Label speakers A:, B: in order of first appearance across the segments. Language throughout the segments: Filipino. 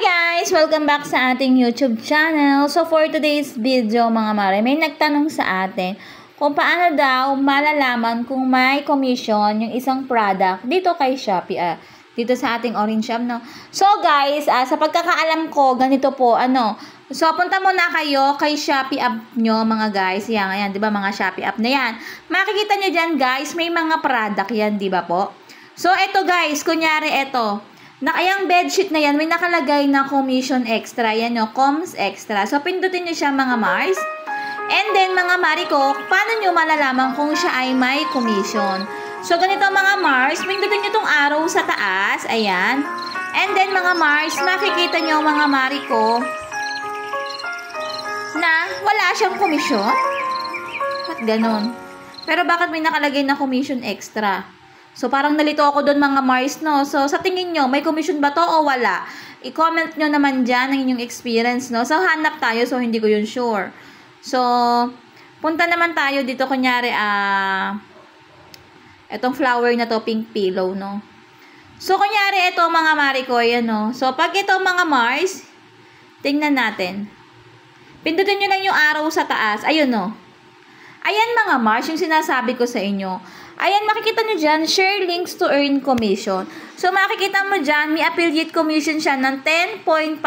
A: Guys! Welcome back sa ating YouTube channel. So for today's video mga mare, may nagtanong sa atin kung paano daw malalaman kung may commission yung isang product dito kay Shopee. Dito sa ating Orange Shop, no? So guys, sa pagkakaalam ko, ganito po, So punta muna kayo kay Shopee app nyo mga guys. Yan, di ba mga Shopee app na yan. Makikita nyo dyan guys, may mga product yan, di ba po? So eto guys, kunyari eto. Yung bedsheet na yan, may nakalagay na commission extra. Yan yung coms extra. So, pindutin nyo siya mga Mars. And then, mga Mariko, paano nyo malalaman kung siya ay may commission? So, ganito mga Mars, pindutin nyo itong arrow sa taas. Ayan. And then, mga Mars, makikita nyo mga Mariko na wala siyang commission. Ba't ganon? Pero bakit may nakalagay na commission extra? So, parang nalito ako doon mga Mars, no? So, sa tingin nyo, may commission ba to o wala? I-comment nyo naman dyan ang inyong experience, no? So, hanap tayo. So, hindi ko yun sure. So, punta naman tayo dito, kunyari, etong flower na to, pink pillow, no? So, kunyari, ito mga Marikoy, no? So, pag ito mga Mars, tingnan natin. Pindutin nyo lang yung arrow sa taas. Ayun, no? Ayan mga Mars, yung sinasabi ko sa inyo. Ayan, makikita nyo dyan, share links to earn commission. So, makikita mo dyan, may affiliate commission siya ng 10.5%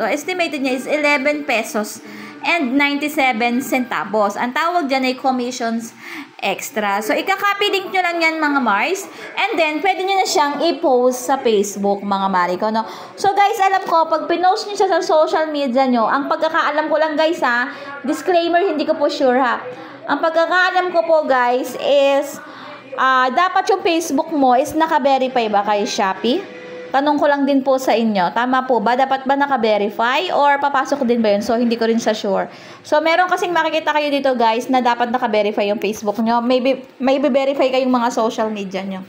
A: o estimated niya is 11 pesos and 97 centavos. Ang tawag dyan ay commissions extra. So, ikaka-copy link nyo lang yan mga Mars. And then, pwede nyo na siyang i-post sa Facebook mga Mariko, no? So, guys, alam ko, pag pinost nyo siya sa social media nyo, ang pagkakaalam ko lang guys disclaimer, hindi ko po sure Ang pagkakaalam ko po guys is dapat yung Facebook mo is naka-verify ba kay Shopee? Tanong ko lang din po sa inyo. Tama po ba? Dapat ba naka-verify or papasok din ba yun? So, hindi ko rin sa sure. So, meron kasing makikita kayo dito guys na dapat naka-verify yung Facebook nyo. Maybe, may verify kayong mga social media nyo.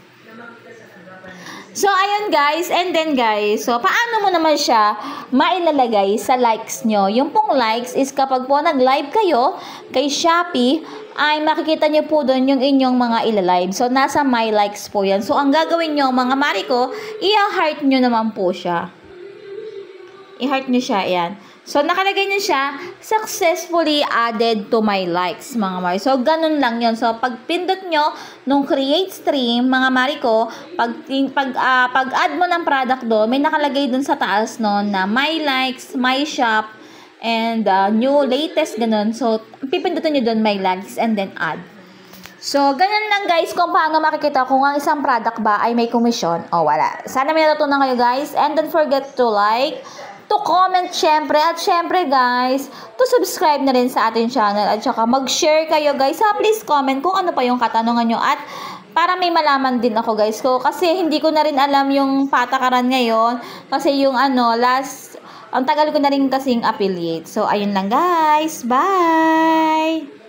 A: So, ayun guys. And then guys, so, paano mo naman siya mailalagay sa likes nyo? Yung pong likes is kapag po nag-live kayo kay Shopee, ay makikita nyo po doon yung inyong mga ilalive. So, nasa my likes po yan. So, ang gagawin nyo mga Mariko, i-heart nyo naman po siya. I-heart nyo siya, yan. So, nakalagay nyo siya, successfully added to my likes, mga Mari. So, ganun lang yun. So, pag pindot nyo, nung create stream, mga Mariko, pag-add mo ng product doon, may nakalagay doon sa taas, no, na my likes, my shop, and new, latest, ganun. So, pipindutin nyo doon, my likes, and then add. So, ganun lang guys kung paano makikita kung ang isang product ba ay may commission o wala. Sana may natutunan kayo guys. And don't forget to like, to comment syempre, at syempre guys, to subscribe na rin sa ating channel at saka mag-share kayo guys. Please comment kung ano pa yung katanungan nyo at para may malaman din ako guys ko kasi hindi ko na rin alam yung patakaran ngayon kasi yung ang tagal ko na rin kasing affiliate. So ayun lang guys, bye!